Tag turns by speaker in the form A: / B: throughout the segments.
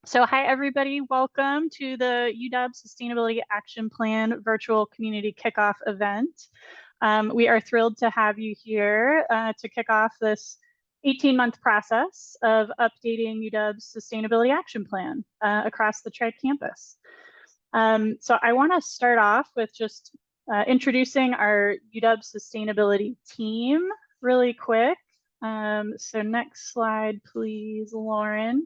A: So hi, everybody. Welcome to the UW Sustainability Action Plan virtual community kickoff event. We are thrilled to have you here to kick off this 18-month process of updating UW's Sustainability Action Plan across the Tri campus. So I want to start off with just introducing our UW Sustainability team really quick. So next slide, please, Lauren.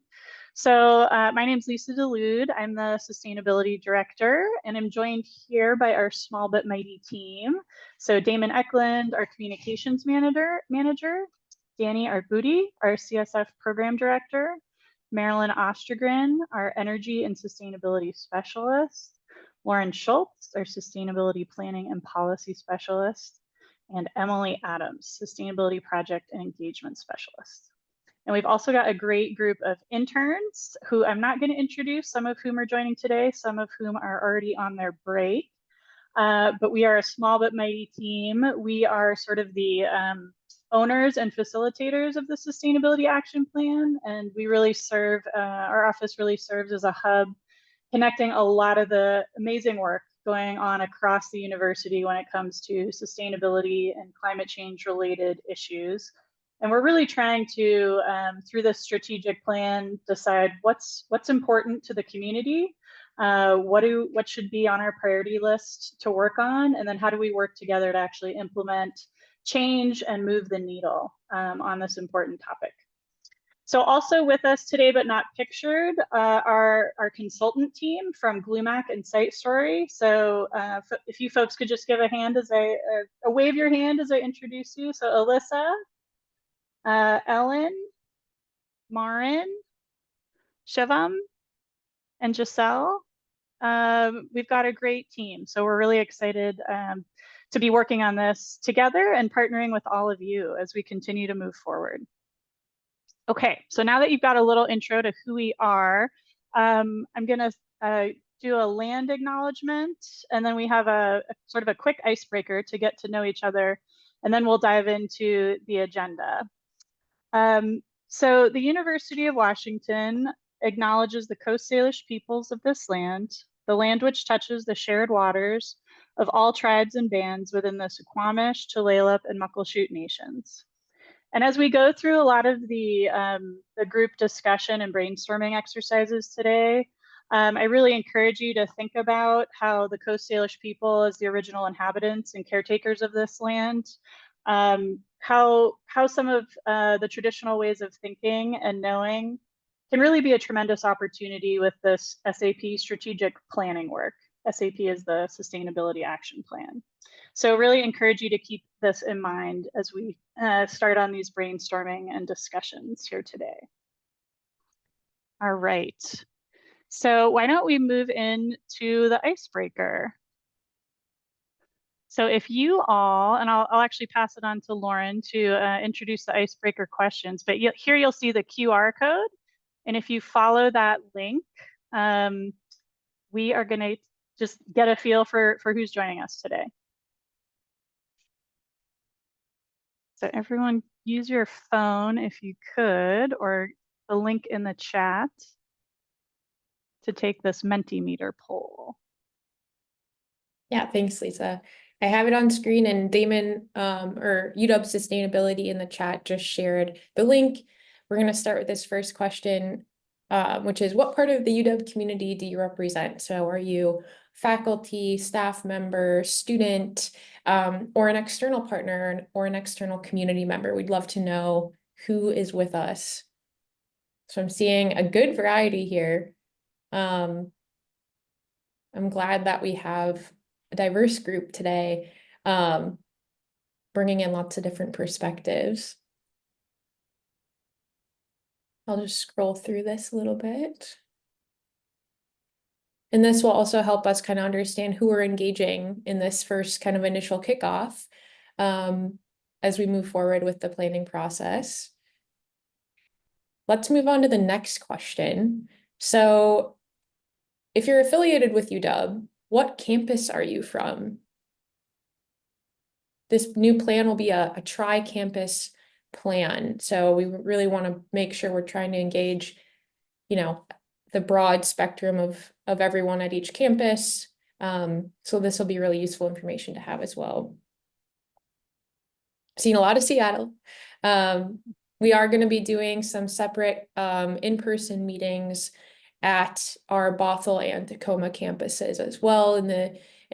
A: So my name is Lisa DeLude. I'm the Sustainability Director, and I'm joined here by our small but mighty team. So Damon Eklund, our Communications Manager, Danny Arbudi, our CSF Program Director, Marilyn Ostergren, our Energy and Sustainability Specialist, Lauren Schultz, our Sustainability Planning and Policy Specialist, and Emily Adams, Sustainability Project and Engagement Specialist. And we've also got a great group of interns who I'm not going to introduce, some of whom are joining today, some of whom are already on their break. But we are a small but mighty team. We are sort of the owners and facilitators of the Sustainability Action Plan, and we really serve, our office really serves as a hub, connecting a lot of the amazing work going on across the university when it comes to sustainability and climate change related issues. And we're really trying to, through this strategic plan, decide what's important to the community, what should be on our priority list to work on, and then how do we work together to actually implement change and move the needle on this important topic. So also with us today, but not pictured, our consultant team from GlueMac and Site Story. So if you folks could just give a hand as wave your hand as I introduce you. So Alyssa, Ellen, Marin, Shivam, and Giselle. We've got a great team, so we're really excited to be working on this together and partnering with all of you as we continue to move forward. Okay, so now that you've got a little intro to who we are, I'm gonna do a land acknowledgement, and then we have a sort of a quick icebreaker to get to know each other, and then we'll dive into the agenda. So the University of Washington acknowledges the Coast Salish peoples of this land, the land which touches the shared waters of all tribes and bands within the Suquamish, Tulalip, and Muckleshoot nations. And as we go through a lot of the group discussion and brainstorming exercises today, I really encourage you to think about how the Coast Salish people, as the original inhabitants and caretakers of this land, how some of the traditional ways of thinking and knowing can really be a tremendous opportunity with this SAP strategic planning work. SAP is the Sustainability Action Plan. So really encourage you to keep this in mind as we start on these brainstorming and discussions here today. All right, so why don't we move into the icebreaker? So if you all, and I'll actually pass it on to Lauren to introduce the icebreaker questions, but here you'll see the QR code. And if you follow that link, we are gonna just get a feel for who's joining us today. So everyone use your phone if you could, or the link in the chat to take this Mentimeter poll.
B: Yeah, thanks, Lisa. I have it on screen, and Damon or UW Sustainability in the chat just shared the link. We're going to start with this first question, which is, what part of the UW community do you represent? So are you faculty, staff member, student, or an external partner or an external community member? We'd love to know who is with us. So I'm seeing a good variety here. I'm glad that we have a diverse group today, bringing in lots of different perspectives. I'll just scroll through this a little bit. And this will also help us kind of understand who we're engaging in this first kind of initial kickoff as we move forward with the planning process. Let's move on to the next question. So if you're affiliated with UW, what campus are you from? This new plan will be a tri-campus plan. So we really want to make sure we're trying to engage, the broad spectrum of everyone at each campus. So this will be really useful information to have as well. Seen a lot of Seattle. We are going to be doing some separate in-person meetings at our Bothell and Tacoma campuses as well in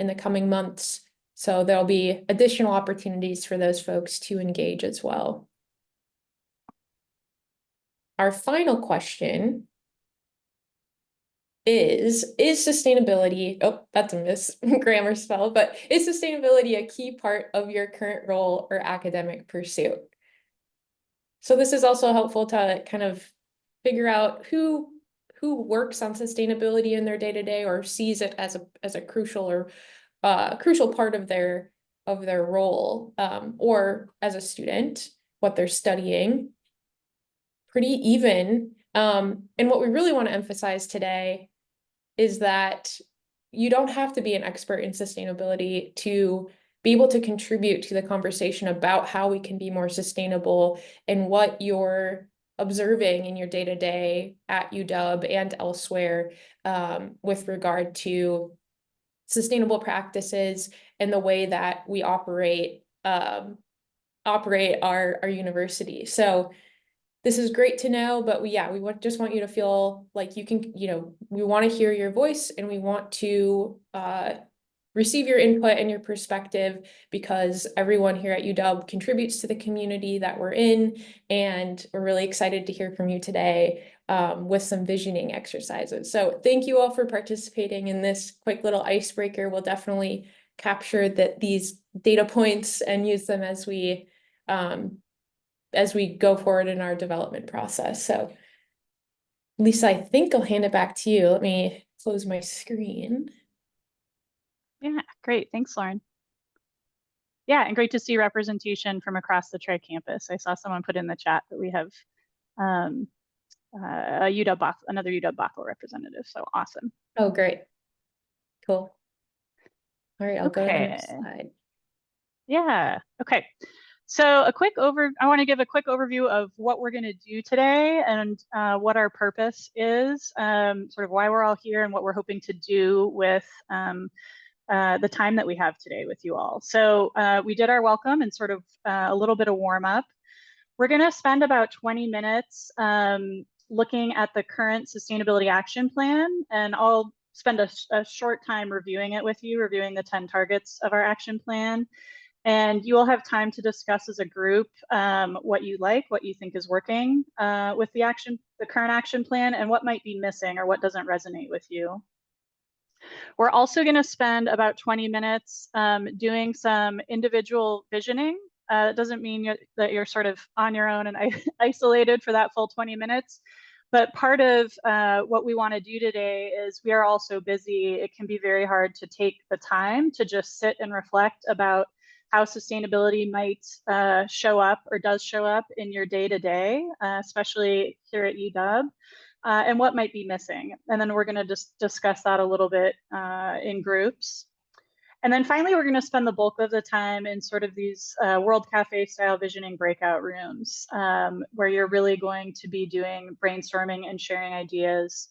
B: the coming months. So there'll be additional opportunities for those folks to engage as well. Our final question is sustainability, oh, that's a miss grammar spell, but is sustainability a key part of your current role or academic pursuit? So this is also helpful to kind of figure out who works on sustainability in their day-to-day or sees it as a crucial or crucial part of their role, or as a student, what they're studying. Pretty even. And what we really want to emphasize today is that you don't have to be an expert in sustainability to be able to contribute to the conversation about how we can be more sustainable and what you're observing in your day-to-day at UW and elsewhere, with regard to sustainable practices and the way that we operate our university. So this is great to know, but we just want you to feel like you can, we want to hear your voice and we want to receive your input and your perspective, because everyone here at UW contributes to the community that we're in, and we're really excited to hear from you today with some visioning exercises. So thank you all for participating in this quick little icebreaker. We'll definitely capture these data points and use them as we go forward in our development process. So Lisa, I think I'll hand it back to you. Let me close my screen.
A: Yeah, great. Thanks, Lauren. Yeah, and great to see representation from across the tri-campus. I saw someone put in the chat that we have another UW Bothell representative, so awesome.
B: Oh, great. Cool. All right, I'll go to the next
A: Okay.
B: slide.
A: Yeah, okay. So I want to give a quick overview of what we're going to do today and what our purpose is, sort of why we're all here and what we're hoping to do with the time that we have today with you all. So we did our welcome and sort of a little bit of warm up. We're going to spend about 20 minutes looking at the current sustainability action plan, and I'll spend a short time reviewing it with you, reviewing the 10 targets of our action plan. And you will have time to discuss as a group what you like, what you think is working with the current action plan, and what might be missing or what doesn't resonate with you. We're also going to spend about 20 minutes doing some individual visioning. It doesn't mean that you're sort of on your own and isolated for that full 20 minutes. But part of what we want to do today is we are all so busy, it can be very hard to take the time to just sit and reflect about how sustainability might show up or does show up in your day-to-day, especially here at UW. And what might be missing. And then we're going to just discuss that a little bit in groups. And then finally, we're going to spend the bulk of the time in sort of these World Cafe style visioning breakout rooms, where you're really going to be doing brainstorming and sharing ideas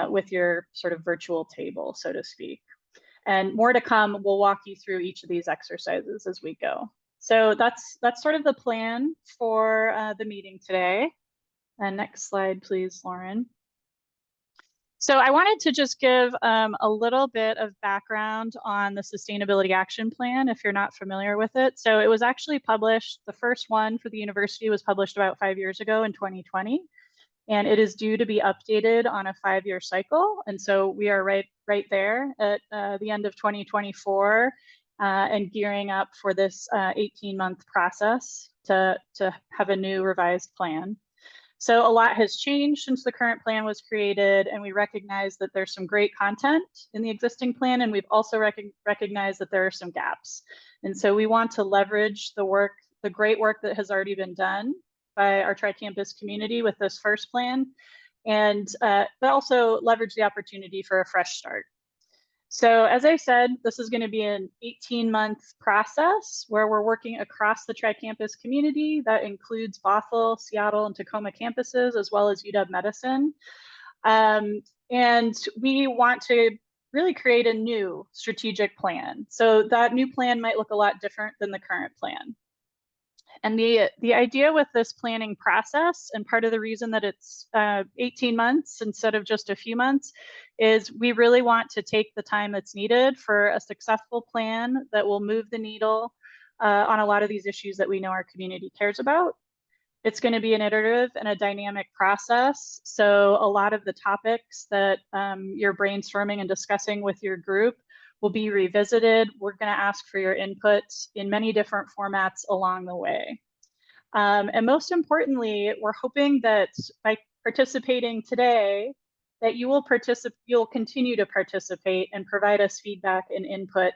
A: with your sort of virtual table, so to speak. And more to come, we'll walk you through each of these exercises as we go. So that's sort of the plan for the meeting today. And next slide, please, Lauren. So I wanted to just give a little bit of background on the Sustainability Action Plan, if you're not familiar with it. So it was actually published, the first one for the university was published about 5 years ago in 2020, and it is due to be updated on a 5-year cycle. And so we are right there at the end of 2024 and gearing up for this 18-month process to have a new revised plan. So a lot has changed since the current plan was created, and we recognize that there's some great content in the existing plan, and we've also recognized that there are some gaps. And so we want to leverage the great work that has already been done by our tri-campus community with this first plan, and but also leverage the opportunity for a fresh start. So as I said, this is going to be an 18-month process where we're working across the tri-campus community. That includes Bothell, Seattle, and Tacoma campuses, as well as UW Medicine. And we want to really create a new strategic plan. So that new plan might look a lot different than the current plan. And the idea with this planning process, and part of the reason that it's 18 months instead of just a few months, is we really want to take the time that's needed for a successful plan that will move the needle on a lot of these issues that we know our community cares about. It's going to be an iterative and a dynamic process. So a lot of the topics that you're brainstorming and discussing with your group will be revisited. We're going to ask for your input in many different formats along the way. And most importantly, we're hoping that by participating today, that you'll continue to participate and provide us feedback and input,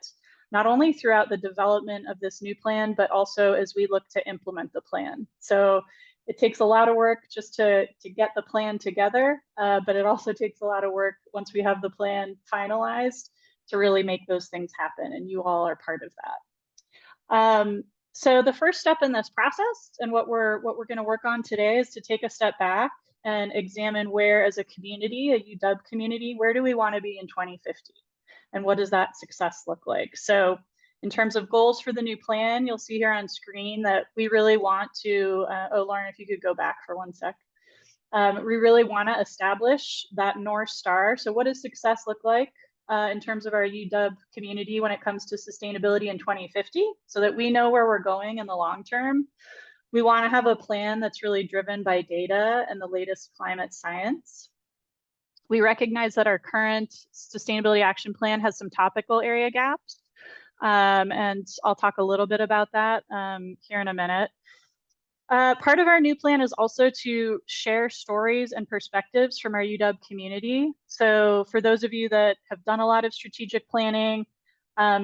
A: not only throughout the development of this new plan, but also as we look to implement the plan. So it takes a lot of work just to get the plan together, but it also takes a lot of work once we have the plan finalized to really make those things happen, and you all are part of that. So the first step in this process, and what we're going to work on today, is to take a step back and examine where, as a community, a UW community, where do we want to be in 2050, and what does that success look like? So in terms of goals for the new plan, you'll see here on screen that we really want to, oh, Lauren, if you could go back for 1 sec. We really want to establish that North Star. So what does success look like in terms of our UW community when it comes to sustainability in 2050, so that we know where we're going in the long term? We want to have a plan that's really driven by data and the latest climate science. We recognize that our current sustainability action plan has some topical area gaps, and I'll talk a little bit about that here in a minute. Part of our new plan is also to share stories and perspectives from our UW community. So for those of you that have done a lot of strategic planning,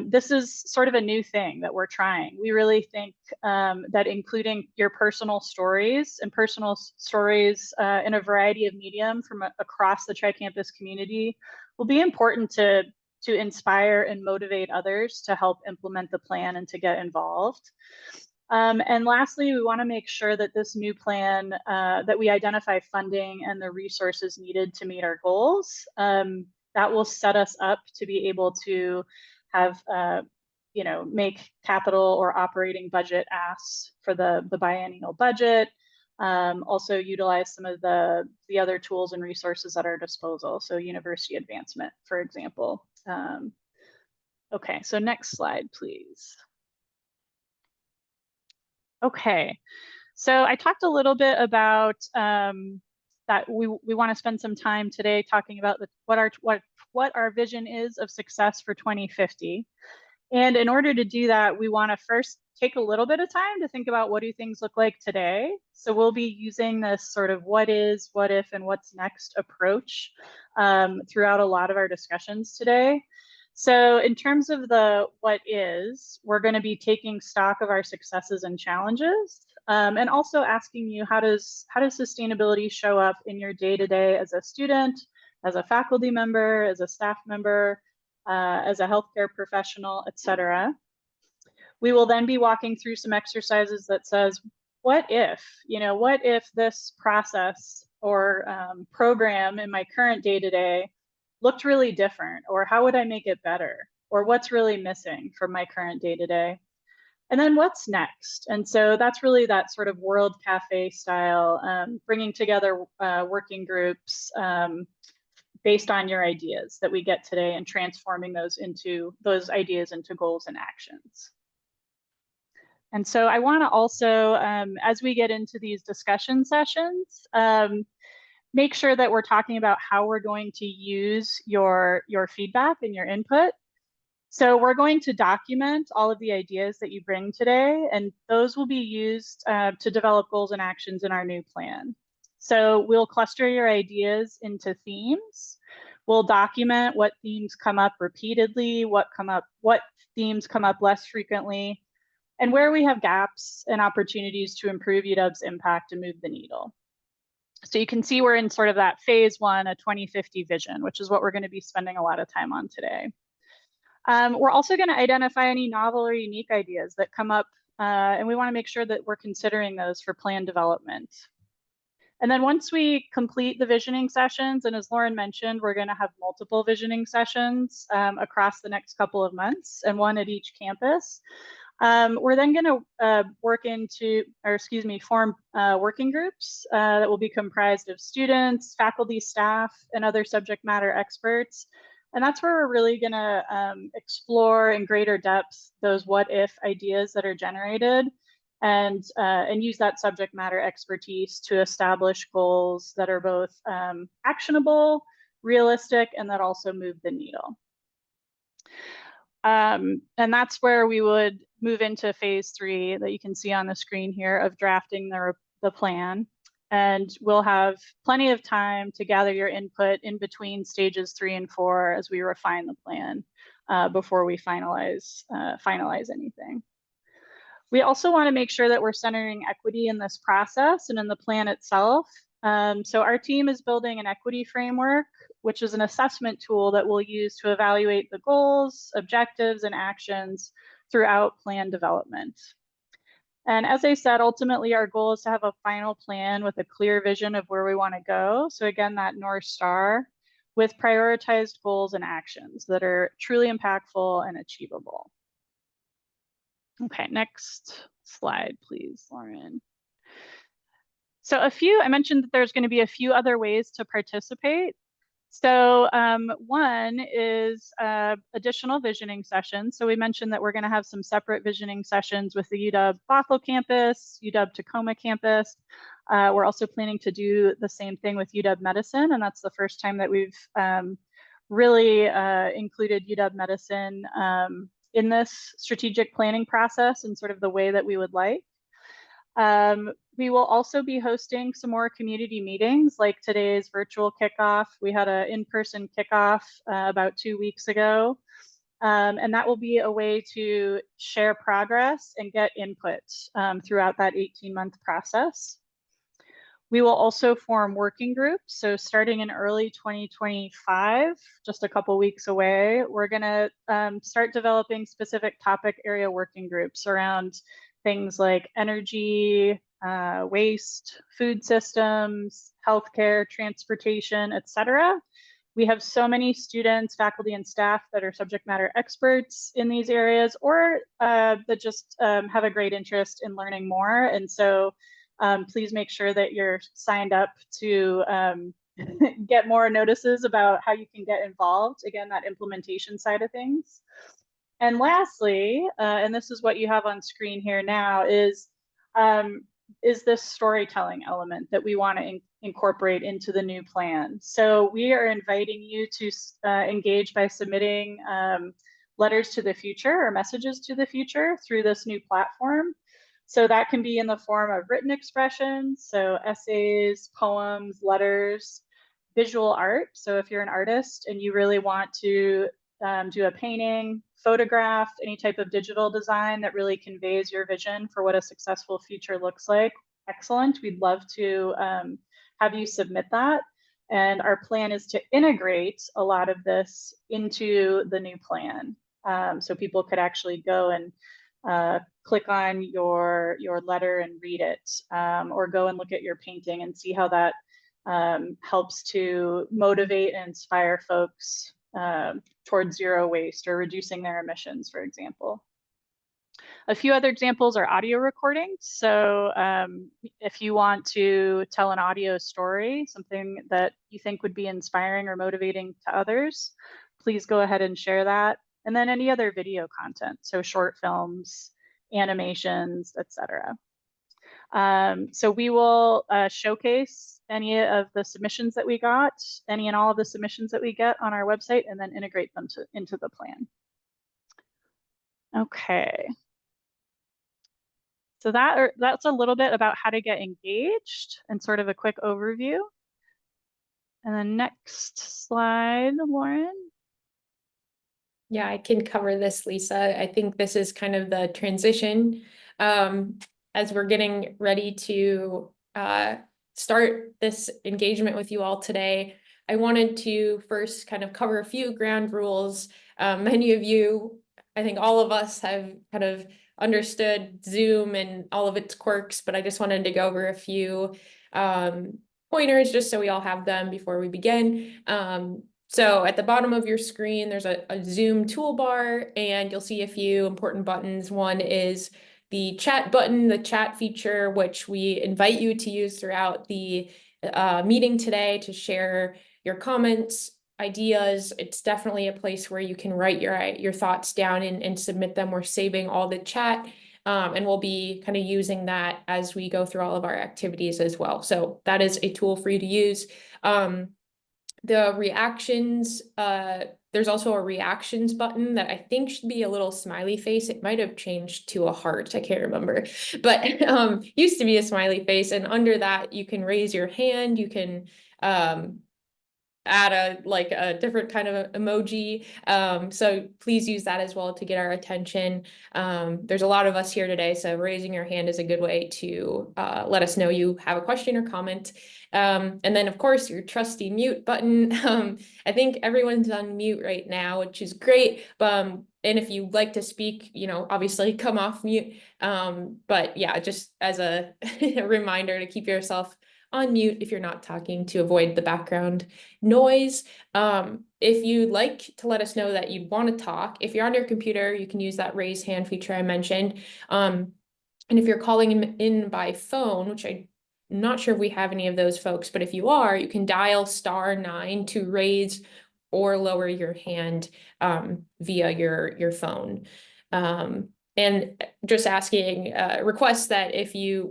A: this is sort of a new thing that we're trying. We really think that including your personal stories in a variety of medium from across the tri-campus community will be important to inspire and motivate others to help implement the plan and to get involved. And lastly, we want to make sure that this new plan, that we identify funding and the resources needed to meet our goals. That will set us up to be able to have, make capital or operating budget asks for the biennial budget. Also utilize some of the other tools and resources at our disposal. So university advancement, for example. Okay, so next slide, please. Okay, so I talked a little bit about that we want to spend some time today talking about what our vision is of success for 2050. And in order to do that, we want to first take a little bit of time to think about what do things look like today. So we'll be using this sort of what is, what if, and what's next approach throughout a lot of our discussions today. So in terms of the what is, we're going to be taking stock of our successes and challenges, and also asking you, how does sustainability show up in your day-to-day as a student, as a faculty member, as a staff member, as a healthcare professional, etc. We will then be walking through some exercises that says, what if this process or program in my current day-to-day looked really different, or how would I make it better, or what's really missing from my current day-to-day? And then what's next? And so that's really that sort of World Cafe style, bringing together working groups based on your ideas that we get today and transforming those ideas into goals and actions. And so I want to also, as we get into these discussion sessions, make sure that we're talking about how we're going to use your feedback and your input. So we're going to document all of the ideas that you bring today, and those will be used to develop goals and actions in our new plan. So we'll cluster your ideas into themes. We'll document what themes come up repeatedly, what themes come up less frequently, and where we have gaps and opportunities to improve UW's impact and move the needle. So you can see we're in sort of that phase one, a 2050 vision, which is what we're going to be spending a lot of time on today. We're also going to identify any novel or unique ideas that come up, and we want to make sure that we're considering those for plan development. And then once we complete the visioning sessions, and as Lauren mentioned, we're going to have multiple visioning sessions across the next couple of months, and one at each campus. We're then going to form working groups that will be comprised of students, faculty, staff, and other subject matter experts. And that's where we're really going to explore in greater depth those what if ideas that are generated, and use that subject matter expertise to establish goals that are both actionable, realistic, and that also move the needle. And that's where we would move into phase 3 that you can see on the screen here of drafting the plan. And we'll have plenty of time to gather your input in between stages 3 and 4 as we refine the plan before we finalize anything. We also want to make sure that we're centering equity in this process and in the plan itself. So our team is building an equity framework, which is an assessment tool that we'll use to evaluate the goals, objectives, and actions throughout plan development. And as I said, ultimately, our goal is to have a final plan with a clear vision of where we want to go. So again, that North Star with prioritized goals and actions that are truly impactful and achievable. Okay, next slide, please, Lauren. So I mentioned that there's going to be a few other ways to participate. So one is additional visioning sessions. So we mentioned that we're going to have some separate visioning sessions with the UW Bothell campus, UW Tacoma campus. We're also planning to do the same thing with UW Medicine, and that's the first time that we've really included UW Medicine in this strategic planning process in sort of the way that we would like. We will also be hosting some more community meetings like today's virtual kickoff. We had an in-person kickoff about 2 weeks ago. And that will be a way to share progress and get input throughout that 18-month process. We will also form working groups. So starting in early 2025, just a couple weeks away, we're going to start developing specific topic area working groups around things like energy, waste, food systems, healthcare, transportation, etc. We have so many students, faculty, and staff that are subject matter experts in these areas, or that just have a great interest in learning more. And so please make sure that you're signed up to get more notices about how you can get involved. Again, that implementation side of things. And lastly, and this is what you have on screen here now, is this storytelling element that we want to incorporate into the new plan. So we are inviting you to engage by submitting letters to the future or messages to the future through this new platform. So that can be in the form of written expressions, so essays, poems, letters, visual art. So if you're an artist and you really want to do a painting, photograph, any type of digital design that really conveys your vision for what a successful future looks like, excellent. We'd love to have you submit that. And our plan is to integrate a lot of this into the new plan. So people could actually go and click on your letter and read it, or go and look at your painting and see how that helps to motivate and inspire folks towards zero waste or reducing their emissions, for example. A few other examples are audio recordings. So if you want to tell an audio story, something that you think would be inspiring or motivating to others, please go ahead and share that. And then any other video content, so short films, animations, etc. So we will showcase any of the submissions that we got, any and all of the submissions that we get on our website, and then integrate them into the plan. Okay. So that's a little bit about how to get engaged and sort of a quick overview. And then next slide, Lauren.
B: Yeah, I can cover this, Lisa. I think this is kind of the transition as we're getting ready to start this engagement with you all today. I wanted to first kind of cover a few ground rules. Many of you, I think all of us have kind of understood Zoom and all of its quirks, but I just wanted to go over a few pointers just so we all have them before we begin. So at the bottom of your screen, there's a Zoom toolbar, and you'll see a few important buttons. One is the chat button, the chat feature, which we invite you to use throughout the meeting today to share your comments, ideas. It's definitely a place where you can write your thoughts down and submit them. We're saving all the chat. And we'll be kind of using that as we go through all of our activities as well. So that is a tool for you to use. The reactions, there's also a reactions button that I think should be a little smiley face. It might have changed to a heart. I can't remember, but used to be a smiley face. And under that, you can raise your hand. You can add a different kind of emoji. So please use that as well to get our attention. There's a lot of us here today, so raising your hand is a good way to let us know you have a question or comment. And then of course your trusty mute button. I think everyone's on mute right now, which is great. And if you'd like to speak, obviously come off mute. But yeah, just as a reminder to keep yourself on mute if you're not talking to avoid the background noise. If you'd like to let us know that you'd want to talk, if you're on your computer, you can use that raise hand feature I mentioned. And if you're calling in by phone, which I'm not sure if we have any of those folks, but if you are, you can dial *9 to raise or lower your hand via your phone. And just asking requests that if you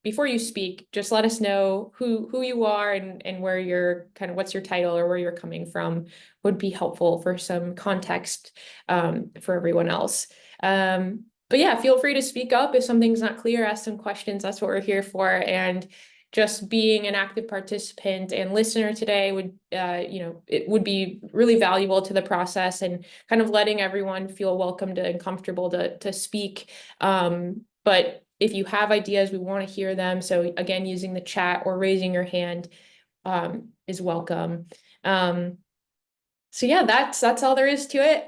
B: before you speak, just let us know who you are and where you're what's your title or where you're coming from would be helpful for some context for everyone else. But yeah, feel free to speak up if something's not clear, ask some questions. That's what we're here for. And just being an active participant and listener today would, it would be really valuable to the process and kind of letting everyone feel welcomed and comfortable to speak. But if you have ideas, we want to hear them. So again, using the chat or raising your hand is welcome. So yeah, that's all there is to it.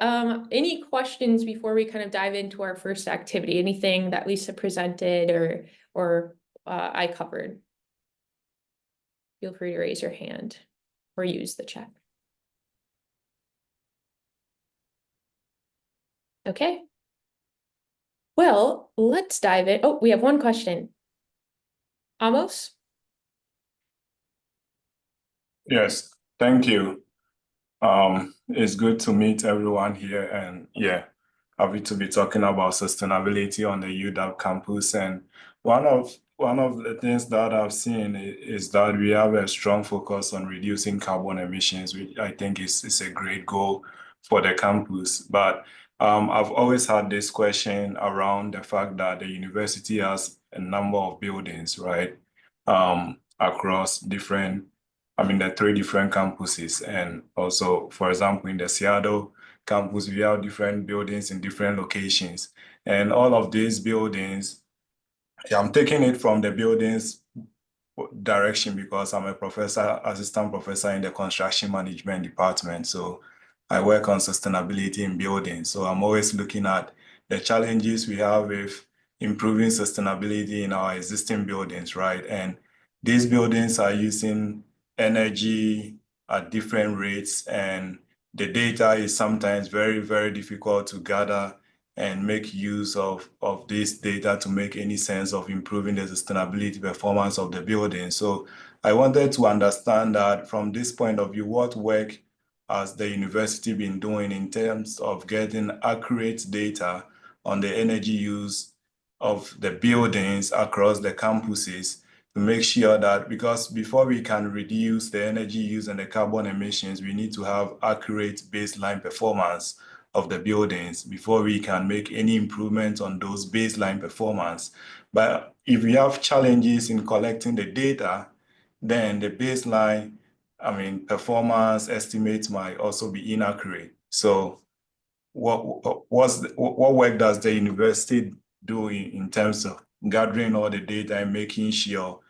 B: Any questions before we kind of dive into our first activity? Anything that Lisa presented or I covered? Feel free to raise your hand or use the chat. Okay. Well, let's dive in. Oh, we have one question. Amos?
C: Yes, thank you. It's good to meet everyone here, and yeah, happy to be talking about sustainability on the UW campus. And one of the things that I've seen is that we have a strong focus on reducing carbon emissions, which I think is a great goal for the campus. But I've always had this question around the fact that the university has a number of buildings, right, across different, the 3 different campuses. And also, for example, in the Seattle campus, we have different buildings in different locations. And all of these buildings, I'm taking it from the buildings direction because I'm a assistant professor in the construction management department. So I work on sustainability in buildings. So I'm always looking at the challenges we have with improving sustainability in our existing buildings, right? And these buildings are using energy at different rates, and the data is sometimes very, very difficult to gather and make use of this data to make any sense of improving the sustainability performance of the building. So I wanted to understand that from this point of view, what work has the university been doing in terms of getting accurate data on the energy use of the buildings across the campuses to make sure that, because before we can reduce the energy use and the carbon emissions, we need to have accurate baseline performance of the buildings before we can make any improvement on those baseline performance. But if we have challenges in collecting the data, then the baseline, performance estimates might also be inaccurate. So what work does the university do in terms of gathering all the data and making sure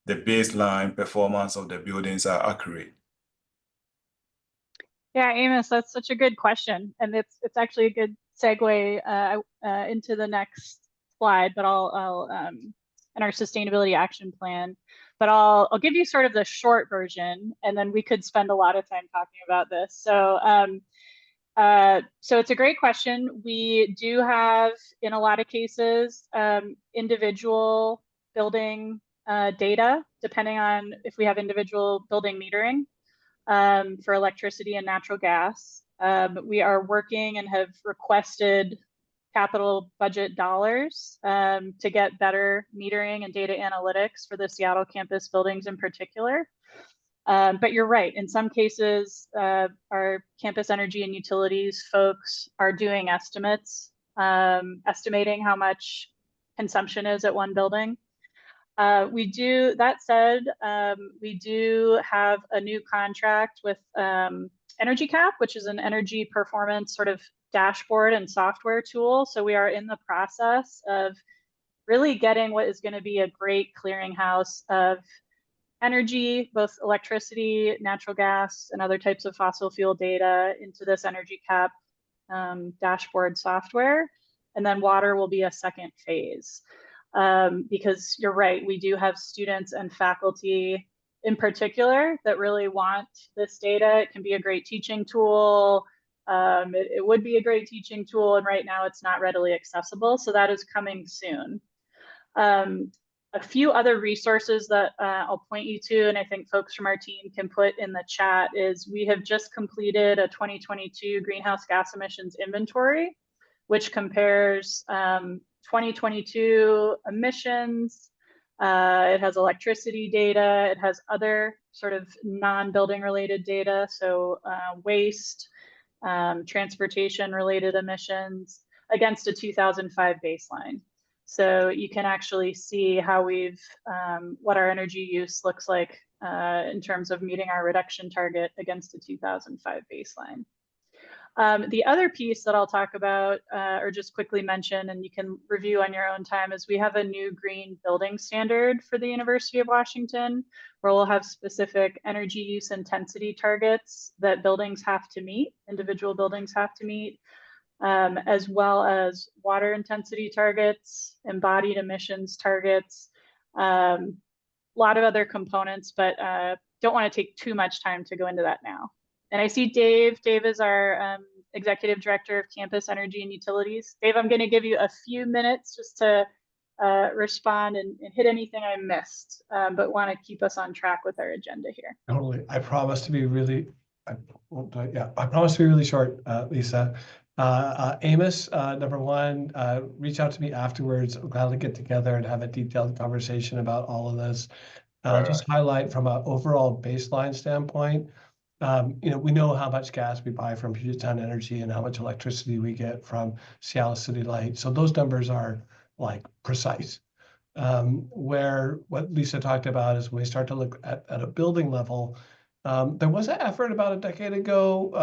C: the baseline performance of the buildings are accurate?
A: Yeah, Amos, that's such a good question, and it's actually a good segue into the next slide. But I'll and our sustainability action plan. But I'll give you sort of the short version, and then we could spend a lot of time talking about this. So it's a great question. We do have, in a lot of cases, individual building data, depending on if we have individual building metering for electricity and natural gas. We are working and have requested capital budget dollars to get better metering and data analytics for the Seattle campus buildings in particular. But you're right, in some cases, our campus energy and utilities folks are doing estimates, estimating how much consumption is at one building. That said, we do have a new contract with Energy Cap, which is an energy performance sort of dashboard and software tool. So we are in the process of really getting what is going to be a great clearinghouse of energy, both electricity, natural gas, and other types of fossil fuel data into this Energy Cap dashboard software. And then water will be a second phase. Because you're right, we do have students and faculty in particular that really want this data. It can be a great teaching tool. It would be a great teaching tool, and right now it's not readily accessible. So that is coming soon. A few other resources that I'll point you to, and I think folks from our team can put in the chat, is we have just completed a 2022 greenhouse gas emissions inventory, which compares 2022 emissions. It has electricity data. It has other sort of non-building related data. So waste, transportation related emissions against a 2005 baseline. So you can actually see how what our energy use looks like in terms of meeting our reduction target against a 2005 baseline. The other piece that I'll talk about or just quickly mention, and you can review on your own time, is we have a new green building standard for the University of Washington, where we'll have specific energy use intensity targets that buildings have to meet, individual buildings have to meet, as well as water intensity targets, embodied emissions targets, a lot of other components, but don't want to take too much time to go into that now. And I see Dave. Dave is our Executive Director of Campus Energy and Utilities. Dave, I'm going to give you a few minutes just to respond and hit anything I missed, but want to keep us on track with our agenda here.
D: Totally. I promise to be really, I promise to be really short, Lisa. Amos, number one, reach out to me afterwards. I'm glad to get together and have a detailed conversation about all of this. Just highlight from an overall baseline standpoint. We know how much gas we buy from Puget Sound Energy and how much electricity we get from Seattle City Light. So those numbers are like precise. Where what Lisa talked about is when we start to look at a building level, there was an effort about a decade ago,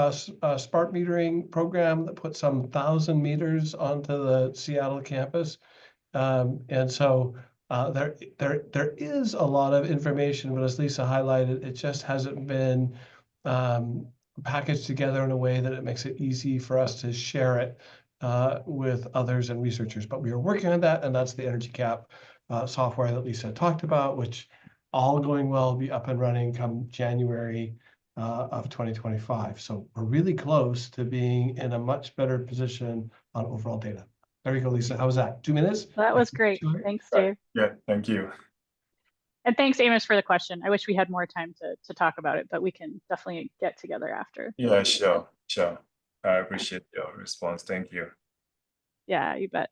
D: a smart metering program that put some 1,000 meters onto the Seattle campus. And so there is a lot of information, but as Lisa highlighted, it just hasn't been packaged together in a way that it makes it easy for us to share it with others and researchers. But we are working on that, and that's the Energy Cap software that Lisa talked about, which all going well will be up and running come January of 2025. So we're really close to being in a much better position on overall data. There you go, Lisa. How was that? 2 minutes?
A: That was great. Thanks, Dave.
C: Yeah, thank you.
A: And thanks, Amos, for the question. I wish we had more time to talk about it, but we can definitely get together after.
C: Yeah, sure. I appreciate your response. Thank you.
A: Yeah, you bet.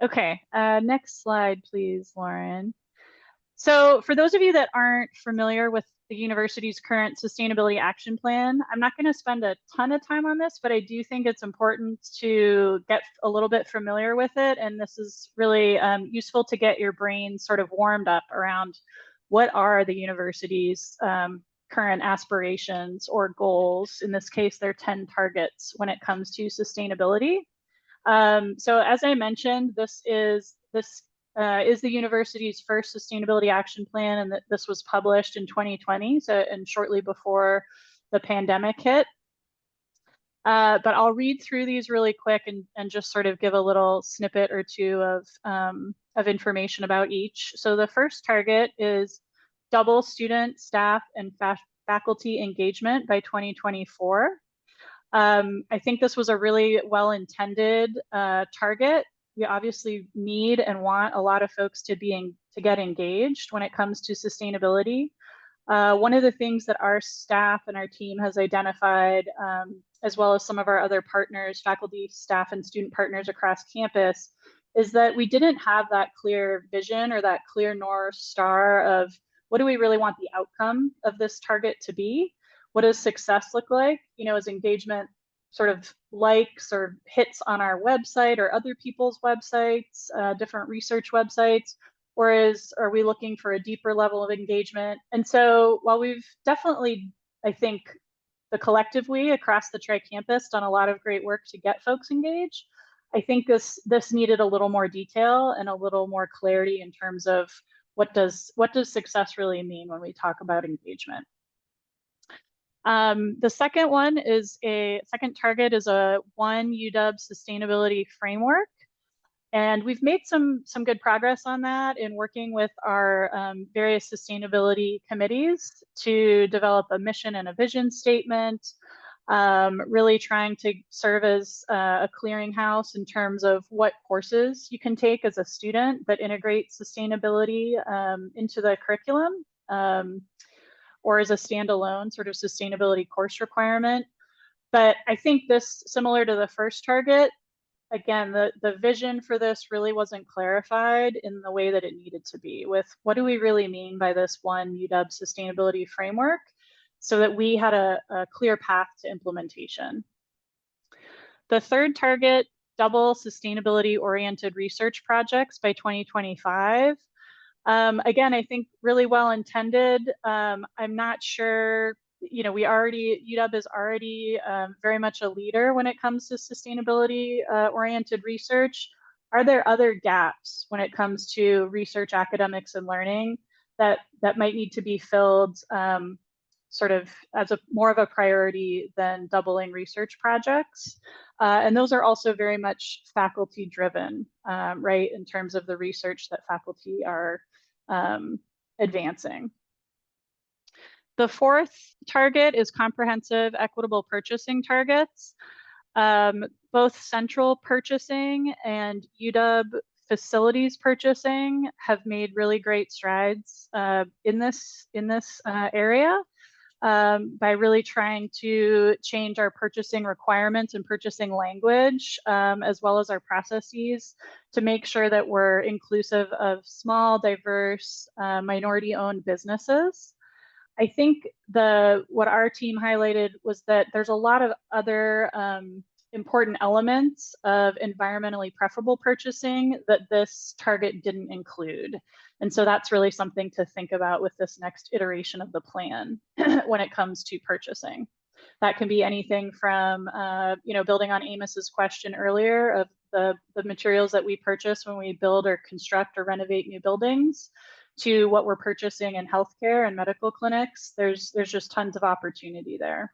A: Okay, next slide, please, Lauren. So for those of you that aren't familiar with the university's current sustainability action plan, I'm not going to spend a ton of time on this, but I do think it's important to get a little bit familiar with it. And this is really useful to get your brain sort of warmed up around what are the university's current aspirations or goals. In this case, they're 10 targets when it comes to sustainability. So as I mentioned, this is the university's first sustainability action plan, and this was published in 2020, and shortly before the pandemic hit. But I'll read through these really quick and just sort of give a little snippet or two of information about each. So the first target is double student, staff, and faculty engagement by 2024. I think this was a really well-intended target. We obviously need and want a lot of folks to get engaged when it comes to sustainability. One of the things that our staff and our team has identified, as well as some of our other partners, faculty, staff, and student partners across campus, is that we didn't have that clear vision or that clear North Star of what do we really want the outcome of this target to be? What does success look like? You know, is engagement sort of likes or hits on our website or other people's websites, different research websites? Or are we looking for a deeper level of engagement? And so while we've definitely, I think, the collective we across the Tri-Campus done a lot of great work to get folks engaged, I think this needed a little more detail and a little more clarity in terms of what does success really mean when we talk about engagement. The second target is a One UW Sustainability Framework. And we've made some good progress on that in working with our various sustainability committees to develop a mission and a vision statement, really trying to serve as a clearinghouse in terms of what courses you can take as a student that integrate sustainability into the curriculum, or as a standalone sort of sustainability course requirement. But I think this, similar to the first target, again, the vision for this really wasn't clarified in the way that it needed to be, with what do we really mean by this One UW Sustainability Framework, so that we had a clear path to implementation. The third target, double sustainability-oriented research projects by 2025. Again, I think really well intended. I'm not sure, you know, UW is already very much a leader when it comes to sustainability oriented research. Are there other gaps when it comes to research, academics, and learning that might need to be filled sort of as more of a priority than doubling research projects? And those are also very much faculty driven, right, in terms of the research that faculty are advancing. The fourth target is comprehensive equitable purchasing targets. Both central purchasing and UW facilities purchasing have made really great strides in this area by really trying to change our purchasing requirements and purchasing language, as well as our processes, to make sure that we're inclusive of small, diverse, minority-owned businesses. I think what our team highlighted was that there's a lot of other important elements of environmentally preferable purchasing that this target didn't include. And so that's really something to think about with this next iteration of the plan when it comes to purchasing. That can be anything from, you know, building on Amos's question earlier of the materials that we purchase when we build or construct or renovate new buildings, to what we're purchasing in healthcare and medical clinics. There's just tons of opportunity there.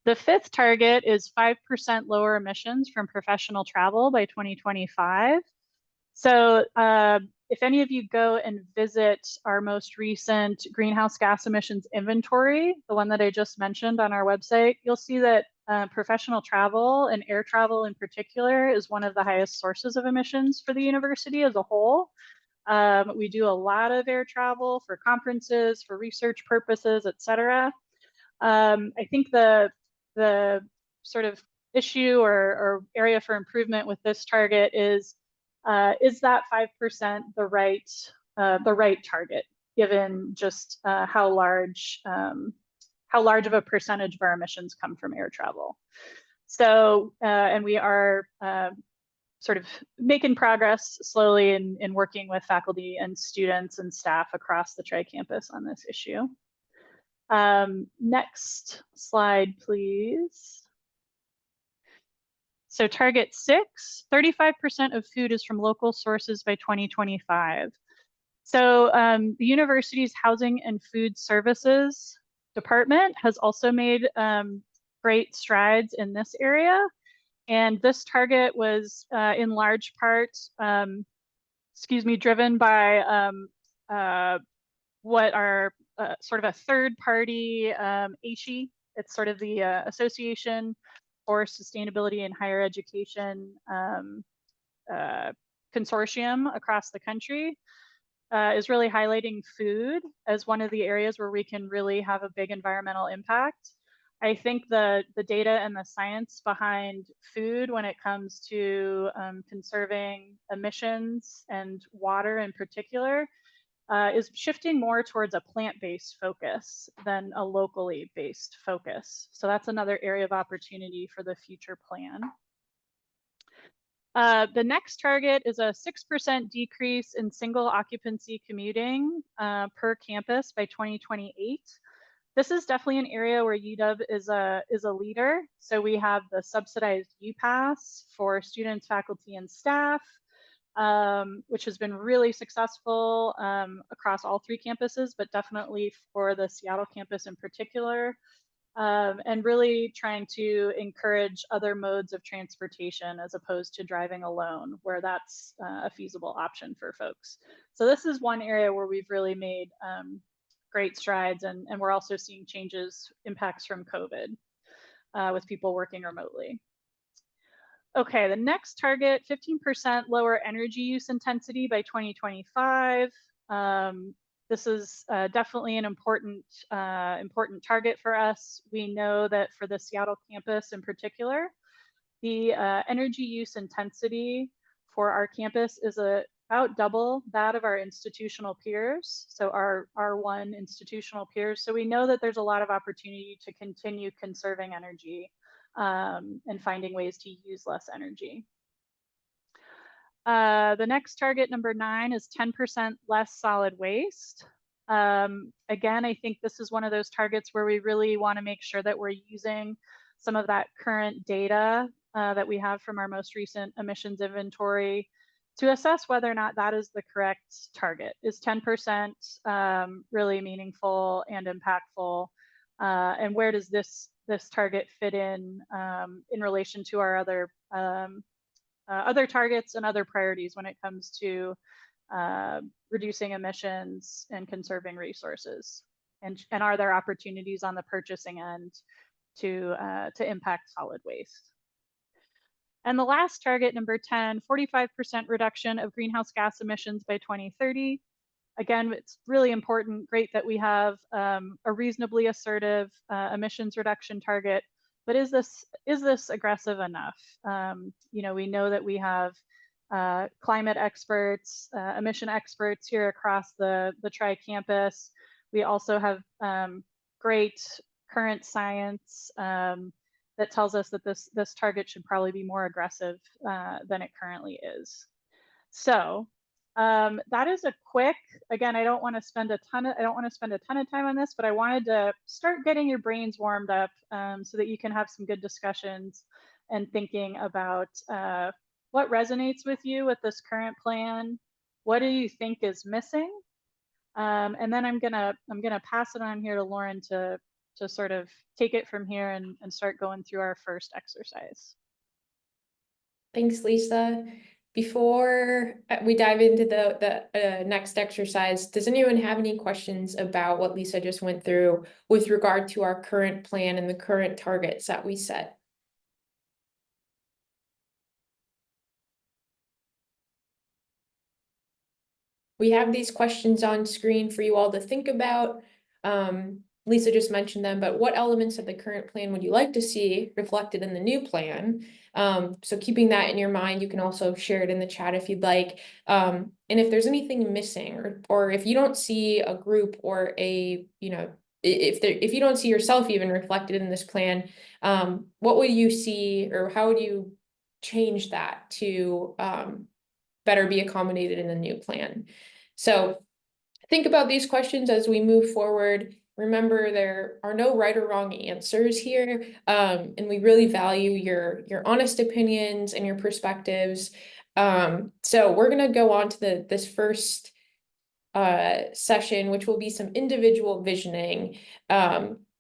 A: The fifth target is 5% lower emissions from professional travel by 2025. So if any of you go and visit our most recent greenhouse gas emissions inventory, the one that I just mentioned on our website, you'll see that professional travel and air travel in particular is one of the highest sources of emissions for the university as a whole. We do a lot of air travel for conferences, for research purposes, et cetera. I think the sort of issue or area for improvement with this target is that 5% the right target, given just how large of a percentage of our emissions come from air travel. So, and we are sort of making progress slowly in working with faculty and students and staff across the Tri-Campus on this issue. Next slide, please. So target 6, 35% of food is from local sources by 2025. So the university's Housing and Food Services Department has also made great strides in this area. And this target was in large part, driven by what are sort of a third party ASHE. It's sort of the Association for Sustainability in Higher Education consortium across the country. Is really highlighting food as one of the areas where we can really have a big environmental impact. I think the data and the science behind food when it comes to conserving emissions and water in particular is shifting more towards a plant-based focus than a locally based focus. So that's another area of opportunity for the future plan. The next target is a 6% decrease in single occupancy commuting per campus by 2028. This is definitely an area where UW is a leader. So we have the subsidized UPass for students, faculty, and staff, which has been really successful across all 3 campuses, but definitely for the Seattle campus in particular. And really trying to encourage other modes of transportation as opposed to driving alone, where that's a feasible option for folks. So this is one area where we've really made great strides, and we're also seeing impacts from COVID with people working remotely. Okay, the next target, 15% lower energy use intensity by 2025. This is definitely an important target for us. We know that for the Seattle campus in particular, the energy use intensity for our campus is about double that of our institutional peers, so our R1 institutional peers. So we know that there's a lot of opportunity to continue conserving energy and finding ways to use less energy. The next target, number 9, is 10% less solid waste. Again, I think this is one of those targets where we really want to make sure that we're using some of that current data that we have from our most recent emissions inventory to assess whether or not that is the correct target. Is 10% really meaningful and impactful? And where does this target fit in relation to our other targets and other priorities when it comes to reducing emissions and conserving resources? And are there opportunities on the purchasing end to impact solid waste? And the last target, number 10, 45% reduction of greenhouse gas emissions by 2030. Again, it's really important, great that we have a reasonably assertive emissions reduction target, but is this aggressive enough? You know, we know that we have climate experts, emission experts here across the tri-campus. We also have great current science that tells us that this target should probably be more aggressive than it currently is. So that is a quick, again, I don't want to spend a ton of time on this, but I wanted to start getting your brains warmed up so that you can have some good discussions and thinking about what resonates with you with this current plan. What do you think is missing? And then I'm gonna pass it on here to Lauren to sort of take it from here and start going through our first exercise.
B: Thanks, Lisa. Before we dive into the next exercise, does anyone have any questions about what Lisa just went through with regard to our current plan and the current targets that we set? We have these questions on screen for you all to think about. Lisa just mentioned them, but what elements of the current plan would you like to see reflected in the new plan? So keeping that in your mind, you can also share it in the chat if you'd like. And if there's anything missing, or if you don't see a group or a, you know, if you don't see yourself even reflected in this plan, what would you see, or how would you change that to better be accommodated in the new plan? So think about these questions as we move forward. Remember, there are no right or wrong answers here, and we really value your honest opinions and your perspectives. So we're going to go on to this first session, which will be some individual visioning.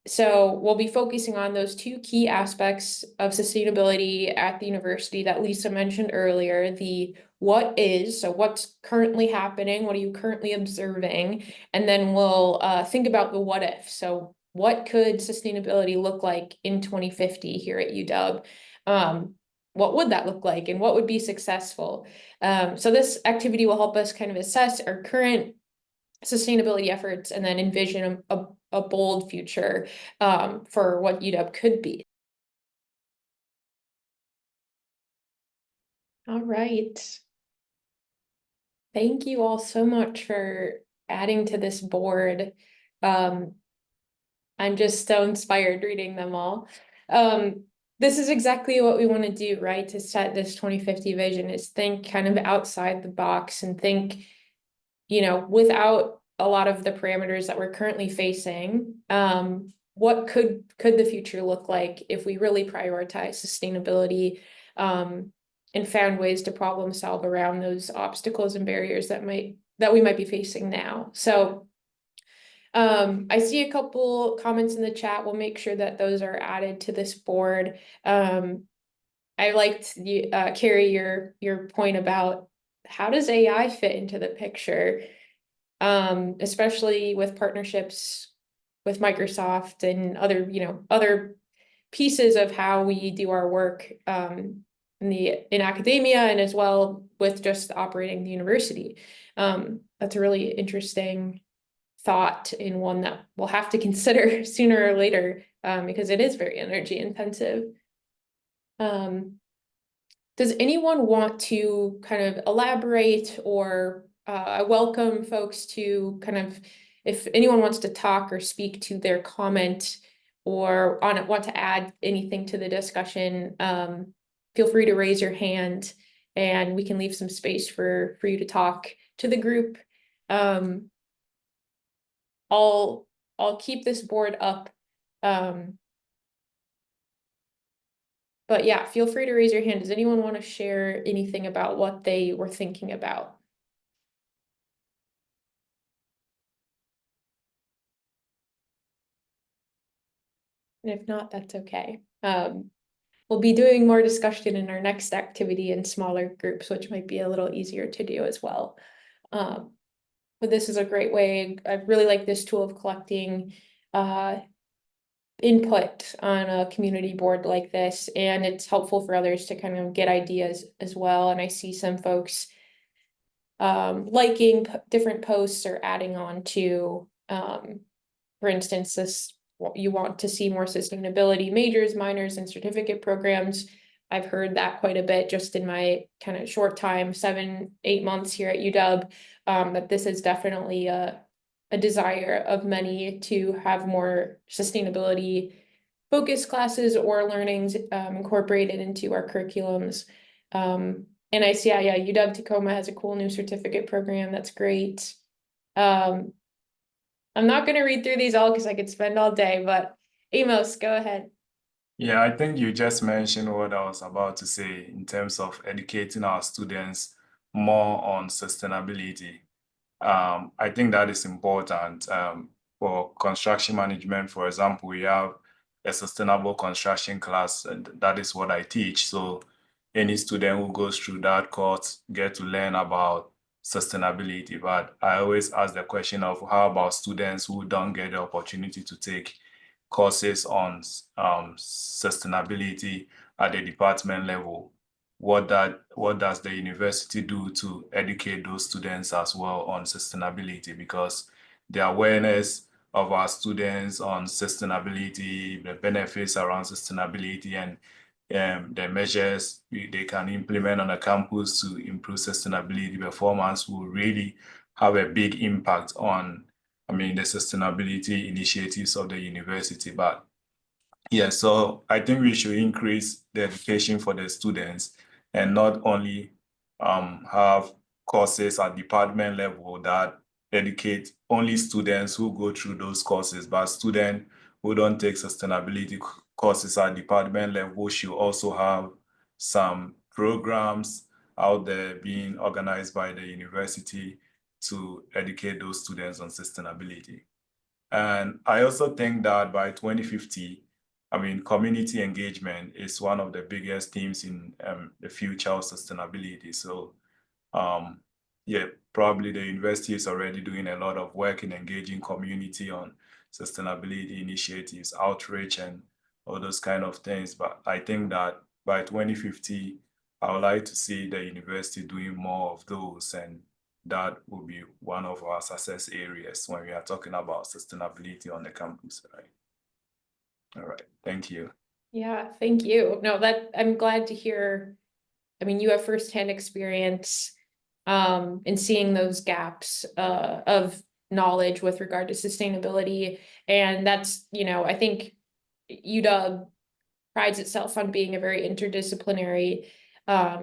B: So we'll be focusing on those two key aspects of sustainability at the university that Lisa mentioned earlier, the what is, so what's currently happening, what are you currently observing, and then we'll think about the what if. So what could sustainability look like in 2050 here at UW? What would that look like and what would be successful? So this activity will help us kind of assess our current sustainability efforts and then envision a bold future for what UW could be. All right. Thank you all so much for adding to this board. I'm just so inspired reading them all. This is exactly what we want to do, right? To set this 2050 vision is think kind of outside the box and think, without a lot of the parameters that we're currently facing, what could the future look like if we really prioritize sustainability, and found ways to problem solve around those obstacles and barriers that we might be facing now. So I see a couple comments in the chat. We'll make sure that those are added to this board. I liked Carrie, your point about how does AI fit into the picture, especially with partnerships with Microsoft and other pieces of how we do our work in academia and as well with just operating the university. That's a really interesting thought and one that we'll have to consider sooner or later because it is very energy intensive. Does anyone want to kind of elaborate, or I welcome folks to kind of, if anyone wants to talk or speak to their comment or want to add anything to the discussion, feel free to raise your hand and we can leave some space for you to talk to the group. I'll keep this board up. But yeah, feel free to raise your hand. Does anyone want to share anything about what they were thinking about? And if not, that's okay. We'll be doing more discussion in our next activity in smaller groups, which might be a little easier to do as well. But this is a great way. I really like this tool of collecting input on a community board like this, and it's helpful for others to kind of get ideas as well. And I see some folks liking different posts or adding on to, for instance, you want to see more sustainability majors, minors, and certificate programs. I've heard that quite a bit just in my kind of short time, 7-8 months here at UW, that this is definitely a desire of many to have more sustainability focused classes or learnings incorporated into our curriculums. And I see, yeah, UW Tacoma has a cool new certificate program. That's great. I'm not going to read through these all because I could spend all day, but Amos, go ahead.
C: Yeah, I think you just mentioned what I was about to say in terms of educating our students more on sustainability. I think that is important. For construction management, for example, we have a sustainable construction class, and that is what I teach. So any student who goes through that course get to learn about sustainability. But I always ask the question of how about students who don't get the opportunity to take courses on sustainability at the department level? What does the university do to educate those students as well on sustainability? Because the awareness of our students on sustainability, the benefits around sustainability, and the measures they can implement on a campus to improve sustainability performance will really have a big impact on, the sustainability initiatives of the university. But yeah, so I think we should increase the education for the students and not only have courses at department level that educate only students who go through those courses, but students who don't take sustainability courses at department level should also have some programs out there being organized by the university to educate those students on sustainability. And I also think that by 2050, I mean, community engagement is one of the biggest themes in the future of sustainability. So, yeah, probably the university is already doing a lot of work in engaging community on sustainability initiatives, outreach, and all those kind of things. But I think that by 2050, I would like to see the university doing more of those, and that will be one of our success areas when we are talking about sustainability on the campus, right? All right, thank you.
B: Yeah, thank you. No, that I'm glad to hear. I mean, you have firsthand experience in seeing those gaps of knowledge with regard to sustainability. And that's, you know, I think UW prides itself on being a very interdisciplinary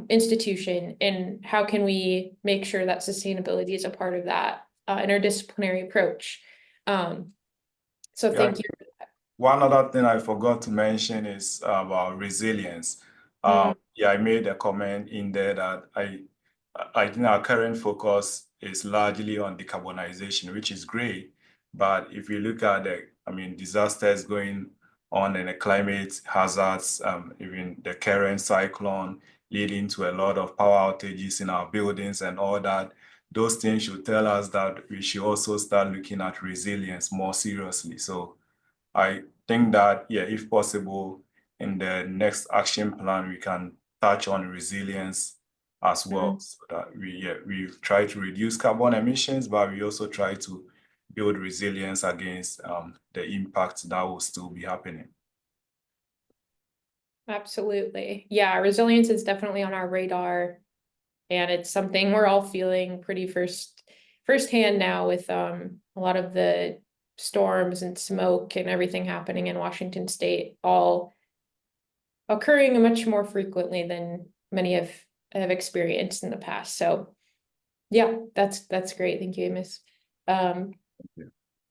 B: institution. And how can we make sure that sustainability is a part of that interdisciplinary approach? So thank you.
C: One other thing I forgot to mention is about resilience. Yeah, I made a comment in there that I think our current focus is largely on decarbonization, which is great. But if you look at the, I mean, disasters going on and the climate hazards, even the current cyclone leading to a lot of power outages in our buildings and all that, those things should tell us that we should also start looking at resilience more seriously. So I think that, yeah, if possible, in the next action plan, we can touch on resilience as well, so that we try to reduce carbon emissions, but we also try to build resilience against the impact that will still be happening.
B: Absolutely. Yeah, resilience is definitely on our radar. And it's something we're all feeling pretty firsthand now with a lot of the storms and smoke and everything happening in Washington State, all occurring much more frequently than many have experienced in the past. So yeah, that's great. Thank you, Amos.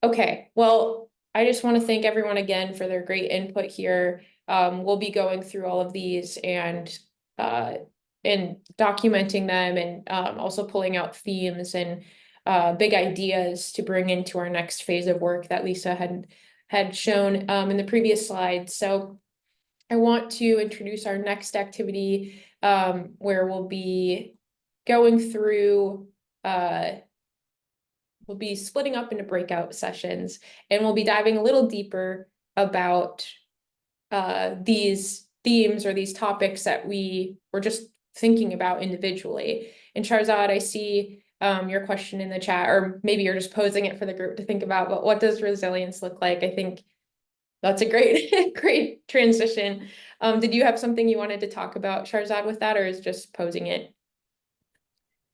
B: Okay, well, I just want to thank everyone again for their great input here. We'll be going through all of these and documenting them, and also pulling out themes and big ideas to bring into our next phase of work that Lisa had shown in the previous slide. So I want to introduce our next activity, where we'll be going through we'll be splitting up into breakout sessions, and we'll be diving a little deeper about these themes or these topics that we were just thinking about individually. And Sharzad, I see your question in the chat, or maybe you're just posing it for the group to think about, but what does resilience look like? I think that's a great, great transition. Did you have something you wanted to talk about, Sharzad, with that, or is just posing it?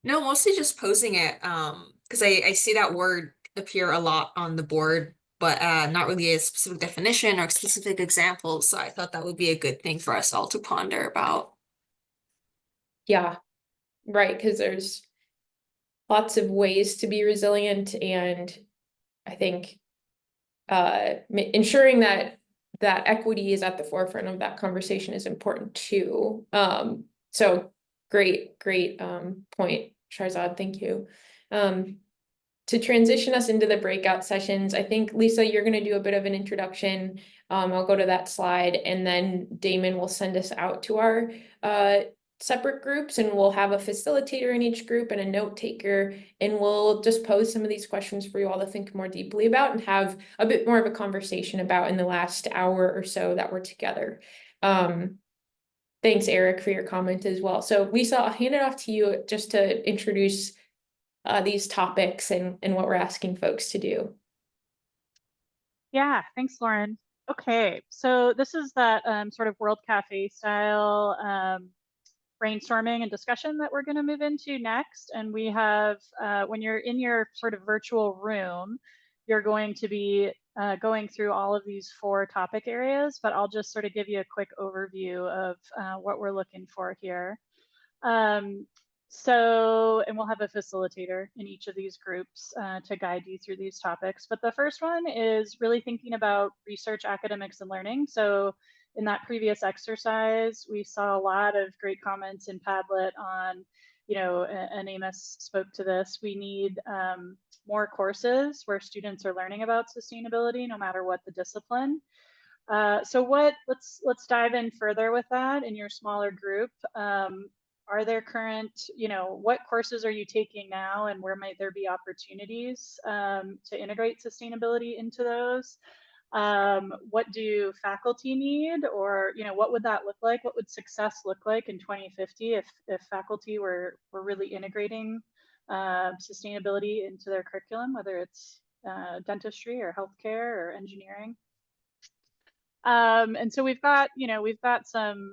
E: No, mostly just posing it, because I see that word appear a lot on the board, but not really a specific definition or specific examples. So I thought that would be a good thing for us all to ponder about.
B: Yeah, right, because there's lots of ways to be resilient, and I think ensuring that equity is at the forefront of that conversation is important too. So great point, Sharzad, thank you. To transition us into the breakout sessions, I think, Lisa, you're going to do a bit of an introduction. I'll go to that slide, and then Damon will send us out to our separate groups, and we'll have a facilitator in each group and a note taker, and we'll just pose some of these questions for you all to think more deeply about and have a bit more of a conversation about in the last hour or so that we're together. Thanks, Eric, for your comment as well. So Lisa, I'll hand it off to you just to introduce these topics and what we're asking folks to do.
A: Yeah, thanks, Lauren. Okay, so this is that sort of World Cafe style brainstorming and discussion that we're going to move into next. And we have, when you're in your sort of virtual room, you're going to be going through all of these 4 topic areas, but I'll just sort of give you a quick overview of what we're looking for here. And we'll have a facilitator in each of these groups to guide you through these topics. But the first one is really thinking about research, academics, and learning. So in that previous exercise, we saw a lot of great comments in Padlet on, you know, and Amos spoke to this. We need more courses where students are learning about sustainability, no matter what the discipline. So let's dive in further with that in your smaller group. Are there current, what courses are you taking now, and where might there be opportunities to integrate sustainability into those? What do faculty need, or what would that look like? What would success look like in 2050 if faculty were really integrating sustainability into their curriculum, whether it's dentistry or healthcare or engineering? And so we've got some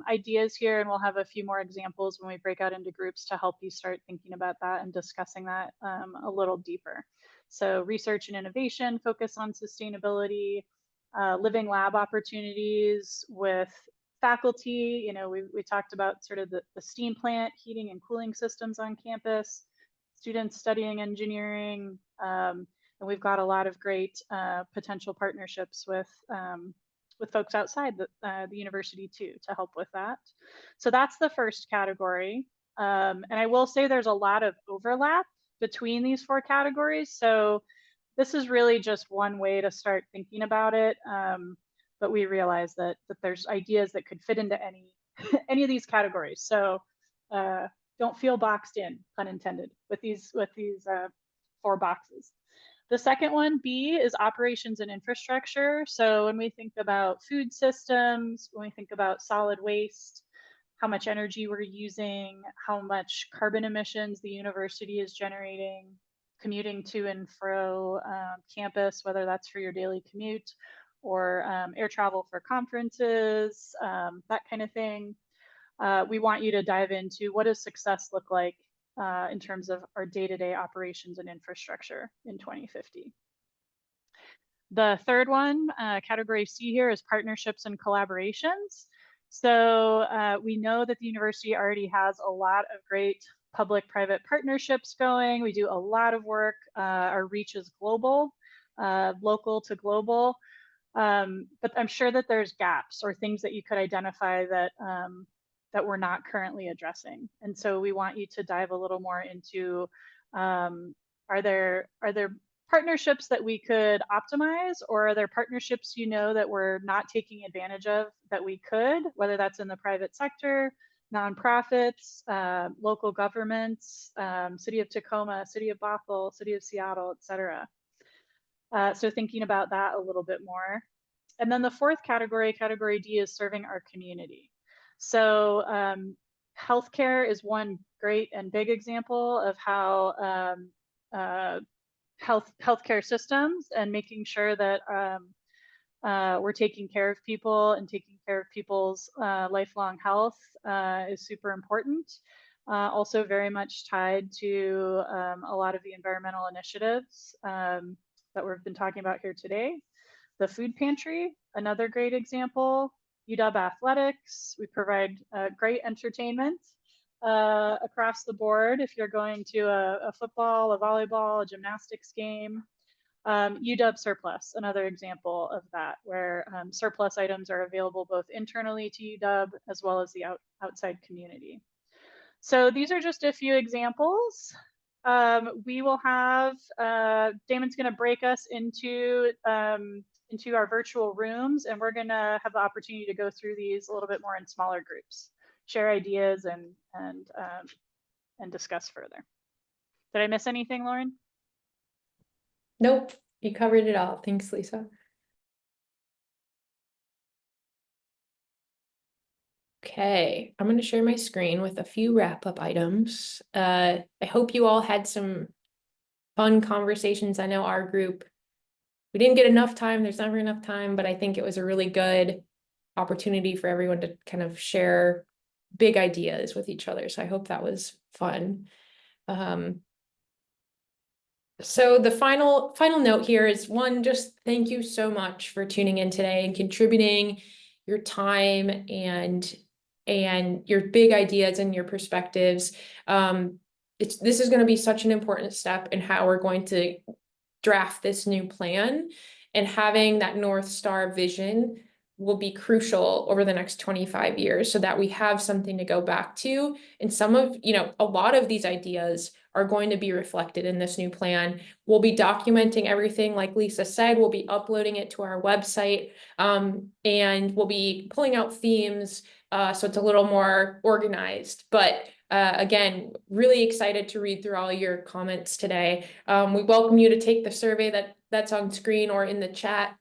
A: ideas here, and we'll have a few more examples when we break out into groups to help you start thinking about that and discussing that a little deeper. So research and innovation focus on sustainability, living lab opportunities with faculty. We talked about sort of the steam plant, heating and cooling systems on campus, students studying engineering, and we've got a lot of great potential partnerships with folks outside the university too, to help with that. So that's the first category. And I will say there's a lot of overlap between these 4 categories. So this is really just one way to start thinking about it. But we realize that there's ideas that could fit into any of these categories. So don't feel boxed in, pun intended, with these 4 boxes. The second one, B, is operations and infrastructure. So when we think about food systems, when we think about solid waste, how much energy we're using, how much carbon emissions the university is generating, commuting to and fro campus, whether that's for your daily commute or air travel for conferences, that kind of thing. We want you to dive into what does success look like in terms of our day-to-day operations and infrastructure in 2050. The third one, category C here, is partnerships and collaborations. So we know that the university already has a lot of great public-private partnerships going. We do a lot of work. Our reach is global, local to global. But I'm sure that there's gaps or things that you could identify that that we're not currently addressing. And so we want you to dive a little more into, are there partnerships that we could optimize, or are there partnerships that we're not taking advantage of that we could, whether that's in the private sector, nonprofits, local governments, City of Tacoma, City of Bothell, City of Seattle, et cetera. So thinking about that a little bit more. And then the fourth category, category D, is serving our community. So healthcare is one great and big example of how healthcare systems and making sure that we're taking care of people and taking care of people's lifelong health is super important. Also very much tied to a lot of the environmental initiatives that we've been talking about here today. The food pantry, another great example. UW Athletics, we provide great entertainment across the board. If you're going to a football, a volleyball, a gymnastics game. UW Surplus, another example of that, where surplus items are available both internally to UW as well as the outside community. So these are just a few examples. We will have, Damon's gonna break us into our virtual rooms, and we're gonna have the opportunity to go through these a little bit more in smaller groups, share ideas and discuss further. Did I miss anything, Lauren?
B: Nope, you covered it all. Thanks, Lisa. Okay, I'm going to share my screen with a few wrap-up items. I hope you all had some fun conversations. I know our group, we didn't get enough time. There's never enough time, but I think it was a really good opportunity for everyone to kind of share big ideas with each other. So I hope that was fun. So the final note here is, one, just thank you so much for tuning in today and contributing your time and your big ideas and your perspectives. This is going to be such an important step in how we're going to draft this new plan, and having that North Star vision will be crucial over the next 25 years so that we have something to go back to. And some of, a lot of these ideas are going to be reflected in this new plan. We'll be documenting everything, like Lisa said, we'll be uploading it to our website, and we'll be pulling out themes, so it's a little more organized. But again, really excited to read through all your comments today. We welcome you to take the survey that's on screen or in the chat.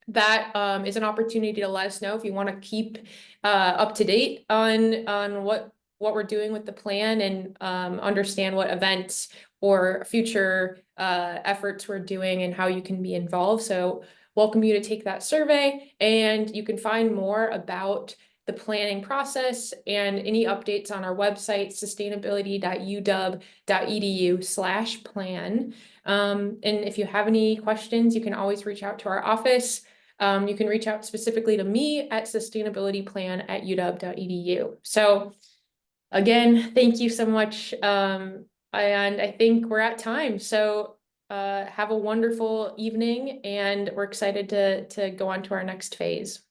B: That is an opportunity to let us know if you want to keep up to date on what we're doing with the plan, and understand what events or future efforts we're doing and how you can be involved. So welcome you to take that survey, and you can find more about the planning process and any updates on our website, sustainability.uw.edu/plan. And if you have any questions, you can always reach out to our office. You can reach out specifically to me at sustainabilityplan@uw.edu. So again, thank you so much. And I think we're at time. So have a wonderful evening, and we're excited to go on to our next phase.